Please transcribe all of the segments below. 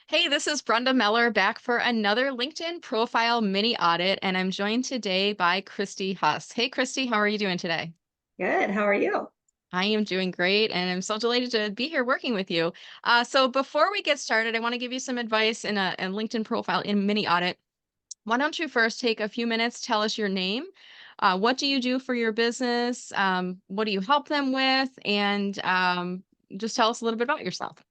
Hey, this is Brenda Meller back for another LinkedIn profile mini audit, and I'm joined today by Kristi Huss. Hey, Kristi, how are you doing today? Good. How are you? I am doing great, and I'm so delighted to be here working with you. So before we get started, I want to give you some advice in a LinkedIn profile in mini audit. Why don't you first take a few minutes, tell us your name, what do you do for your business, what do you help them with, and just tell us a little bit about yourself.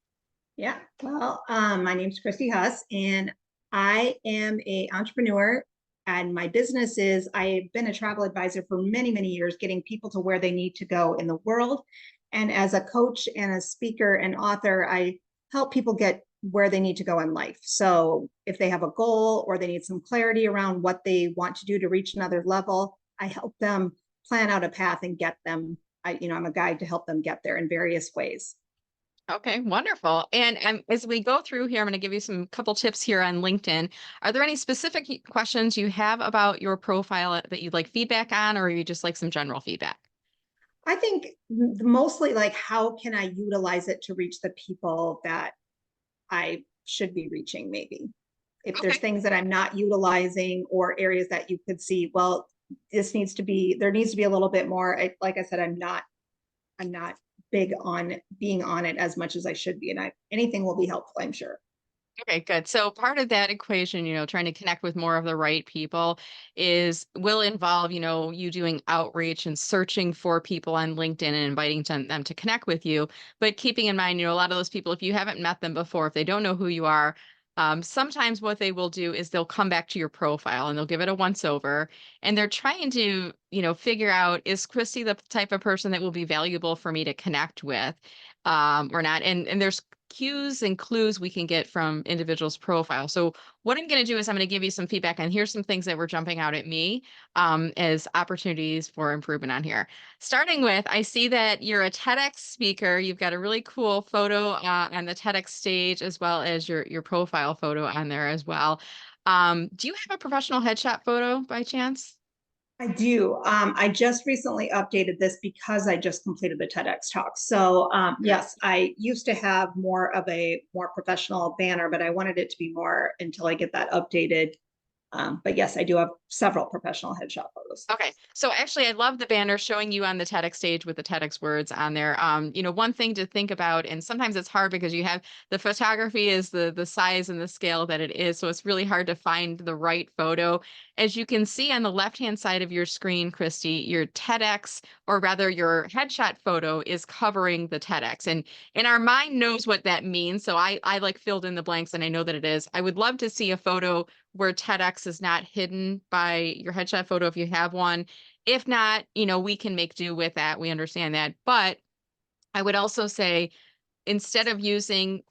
Yeah. My name's Kristi Huss, and I am a entrepreneur. And my business is I've been a travel advisor for many, many years, getting people to where they need to go in the world. And as a coach and a speaker and author, I help people get where they need to go in life. So if they have a goal or they need some clarity around what they want to do to reach another level, I help them plan out a path and get them. I'm a guide to help them get there in various ways. Okay, wonderful. And as we go through here, I'm going to give you some couple tips here on LinkedIn. Are there any specific questions you have about your profile that you'd like feedback on, or you just like some general feedback? I think mostly like how can I utilize it to reach the people that I should be reaching, maybe. If there's Okay. things that I'm not utilizing or areas that you could see, well, there needs to be a little bit more. Like I said, I'm not big on being on it as much as I should be. And anything will be helpful, I'm sure. Okay, good. So part of that equation, trying to connect with more of the right people will involve, you doing outreach and searching for people on LinkedIn and inviting them to connect with you. But keeping in mind, a lot of those people, if you haven't met them before, if they don't know who you are, sometimes what they will do is they'll come back to your profile and they'll give it a once over and they're trying to, figure out, is Christy the type of person that will be valuable for me to connect with? Or not. And there's cues and clues we can get from individuals' profile. So what I'm going to do is I'm going to give you some feedback on here's some things that were jumping out at me as opportunities for improvement on here. Starting with, I see that you're a TEDx speaker. You've got a really cool photo on the TEDx stage as well as your profile photo on there as well. Do you have a professional headshot photo by chance? I do. I just recently updated this because I just completed the TEDx talk. So yes, I used to have more of a more professional banner, but I wanted it to be more until I get that updated. But yes, I do have several professional headshot photos. Okay. So actually, I love the banner showing you on the TEDx stage with the TEDx words on there. One thing to think about, and sometimes it's hard because you have the photography is the size and the scale that it is. So it's really hard to find the right photo. As you can see on the left-hand side of your screen, Christy, your TEDx, or rather your headshot photo is covering the TEDx. And our mind knows what that means. So I like filled in the blanks and I know that it is. I would love to see a photo where TEDx is not hidden by your headshot photo if you have one. If not, we can make do with that. We understand that. But I would also say instead of using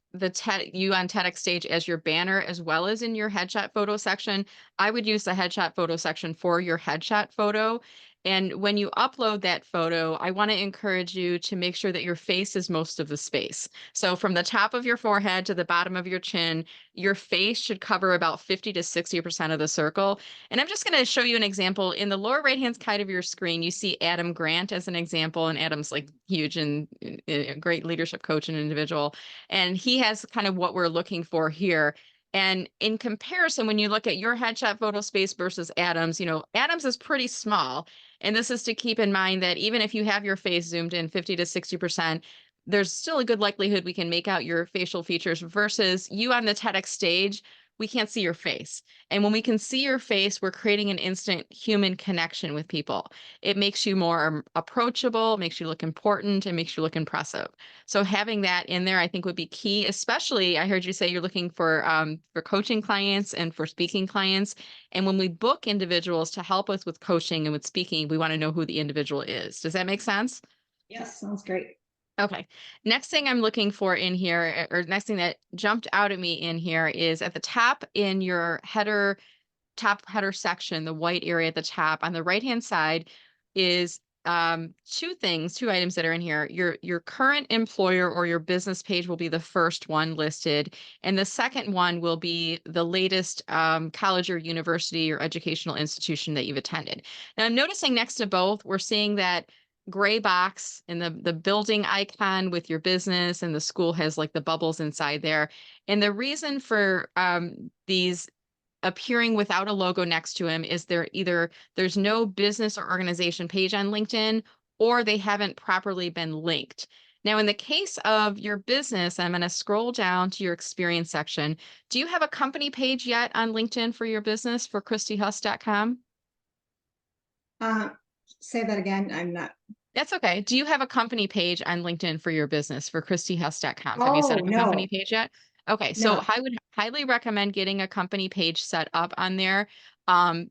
you on TEDx stage as your banner as well as in your headshot photo section, I would use the headshot photo section for your headshot photo. And when you upload that photo, I want to encourage you to make sure that your face is most of the space. So from the top of your forehead to the bottom of your chin, your face should cover about 50 to 60% of the circle. And I'm just going to show you an example. In the lower right-hand side of your screen, you see Adam Grant as an example, and Adam's like huge and a great leadership coach and individual. And he has kind of what we're looking for here. And in comparison, when you look at your headshot photo space versus Adam's, Adam's is pretty small. And this is to keep in mind that even if you have your face zoomed in 50 to 60%, there's still a good likelihood we can make out your facial features versus you on the TEDx stage. We can't see your face. And when we can see your face, we're creating an instant human connection with people. It makes you more approachable, makes you look important, and makes you look impressive. So having that in there, I think would be key. Especially, I heard you say you're looking for coaching clients and for speaking clients. And when we book individuals to help us with coaching and with speaking, we want to know who the individual is. Does that make sense? Yes, sounds great. Okay. Next thing I'm looking for in here, or next thing that jumped out at me in here is at the top in your top header section, the white area at the top on the right-hand side is two items that are in here. Your current employer or your business page will be the first one listed, and the second one will be the latest college or university or educational institution that you've attended. Now, I'm noticing next to both, we're seeing that gray box and the building icon with your business, and the school has like the bubbles inside there. And the reason for these appearing without a logo next to him is there's no business or organization page on LinkedIn, or they haven't properly been linked. Now, in the case of your business, I'm going to scroll down to your experience section. Do you have a company page yet on LinkedIn for your business for KristiHuss.com? Uh, Say that again. I'm not. That's okay. Do you have a company page on LinkedIn for your business for KristiHuss.com? Have you set Oh, up a company no, page yet? Okay, so no. I would highly recommend getting a company page set up on there, um,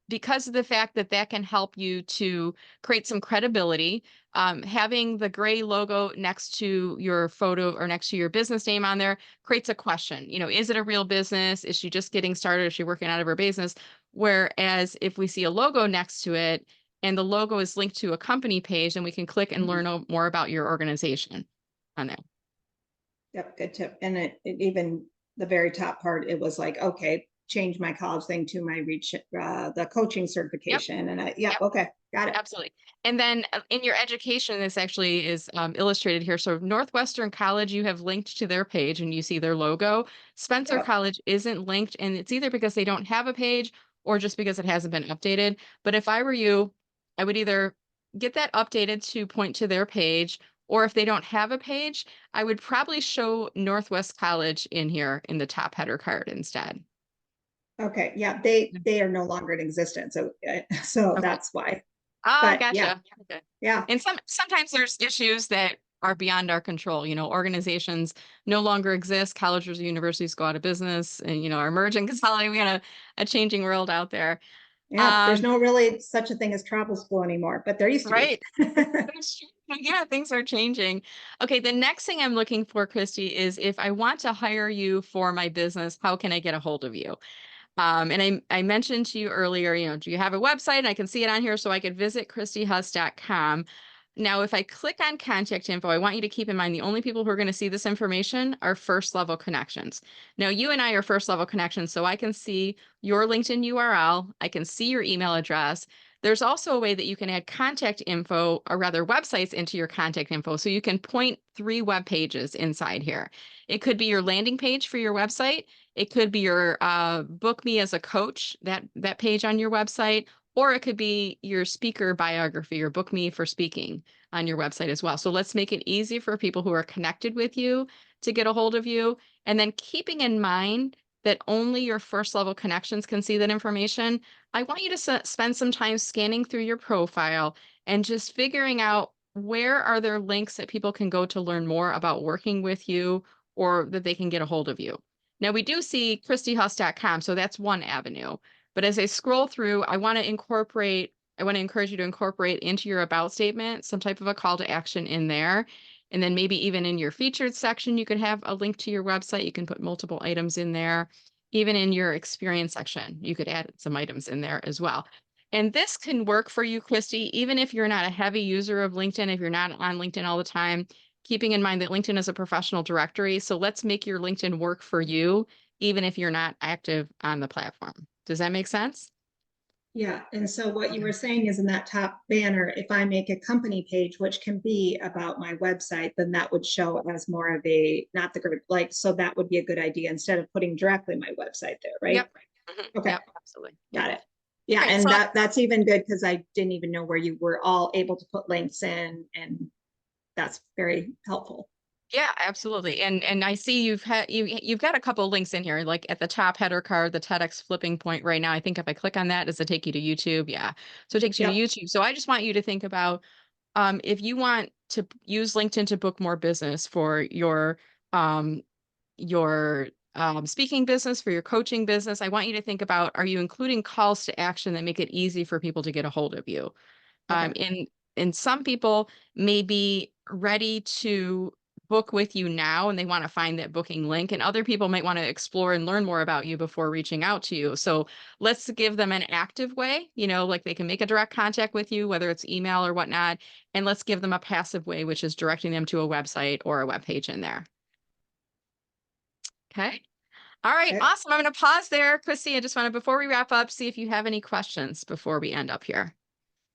because of the fact that that can help you to create some credibility. Having the gray logo next to your photo or next to your business name on there creates a question. Is it a real business? Is she just getting started? Is she working out of her business? Whereas if we see a logo next to it, and the logo is linked to a company page, then we can click and Mhm. learn more about your organization on there. Yep, good tip. And it even the very top part, it was like, okay, change my college thing to my the coaching Yep, certification. And yep, yep, okay, got it. absolutely. And then in your education, this actually is illustrated here. So Northwestern College, you have linked to their page and you see their logo. Spencer Yep. College isn't linked, and it's either because they don't have a page or just because it hasn't been updated. But if I were you, I would either get that updated to point to their page, or if they don't have a page, I would probably show Northwest College in here in the top header card instead. Okay. Yeah, they are no longer in existence. So so Okay. that's why. Ah, But yeah, gotcha. Okay. yeah, And sometimes there's issues that are beyond our control. Organizations no longer exist. Colleges or universities go out of business, and are merging, consolidating. We got a changing world out there. yeah. There's Um, no really such a thing as travel school anymore, but there used to be. right. That's true. Yeah, things are changing. Okay, the next thing I'm looking for, Kristi, is if I want to hire you for my business, how can I get a hold of you? And I mentioned to you earlier, do you have a website? And I can see it on here, so I could visit KristiHuss.com. Now, if I click on contact info, I want you to keep in mind the only people who are going to see this information are first level connections. Now, you and I are first level connections, so I can see your LinkedIn URL. I can see your email address. There's also a way that you can add contact info, or rather websites, into your contact info. So you can point 3 web pages inside here. It could be your landing page for your website. It could be your book me as a coach, that page on your website, or it could be your speaker biography or book me for speaking on your website as well. So let's make it easy for people who are connected with you to get a hold of you. And then keeping in mind that only your first level connections can see that information, I want you to spend some time scanning through your profile and just figuring out where are there links that people can go to learn more about working with you, or that they can get a hold of you. Now we do see KristiHuss.com, so that's one avenue. But as I scroll through, I want to encourage you to incorporate into your about statement some type of a call to action in there. And then maybe even in your featured section, you could have a link to your website. You can put multiple items in there. Even in your experience section, you could add some items in there as well. And this can work for you, Kristi, even if you're not a heavy user of LinkedIn, if you're not on LinkedIn all the time, keeping in mind that LinkedIn is a professional directory. So let's make your LinkedIn work for you, even if you're not active on the platform. Does that make sense? Yeah. And so what you Okay. were saying is in that top banner, if I make a company page, which can be about my website, then that would show as more of a, not the group, like, so that would be a good idea instead of putting directly my website there, right? Yep. Mhm. Okay, Yep. Absolutely. Yep. got it. Yeah, Okay. and So that's even good because I didn't even know where you were all able to put links in, and that's very helpful. yeah, absolutely. And I see you've got a couple links in here, like at the top header card, the TEDx flipping point right now. I think if I click on that, does it take you to YouTube? Yeah. So it takes you to Yep. YouTube. So I just want you to think about, if you want to use LinkedIn to book more business for um, your speaking business, for your coaching business, I want you to think about, are you including calls to action that make it easy for people to get a hold of you? Okay. And some people may be ready to book with you now and they want to find that booking link, and other people might want to explore and learn more about you before reaching out to you. So let's give them an active way, like they can make a direct contact with you, whether it's email or whatnot, and let's give them a passive way, which is directing them to a website or a web page in there. Okay. All right, Okay. awesome. I'm going to pause there. Kristi, I just want to, before we wrap up, see if you have any questions before we end up here.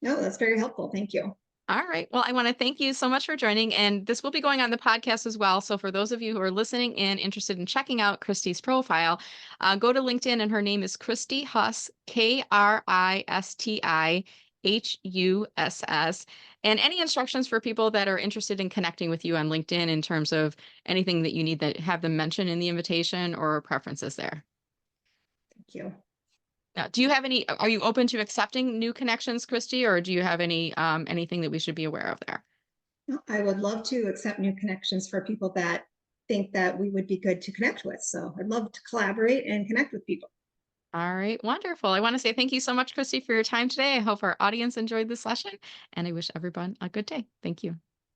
No, that's very helpful. Thank you. All right. Well, I want to thank you so much for joining. And this will be going on the podcast as well. So, for those of you who are listening in, interested in checking out Kristi's profile, go to LinkedIn and her name is Kristi Huss, Kristi Huss. And any instructions for people that are interested in connecting with you on LinkedIn in terms of anything that you need that have them mention in the invitation or preferences there? Thank you. Now, do you have any, are you open to accepting new connections, Kristi, or do you have any, anything that we should be aware of there? I would love to accept new connections for people that think that we would be good to connect with. So I'd love to collaborate and connect with people. All right, wonderful. I want to say thank you so much, Kristi, for your time today. I hope our audience enjoyed this session, and I wish everyone a good day. Thank you.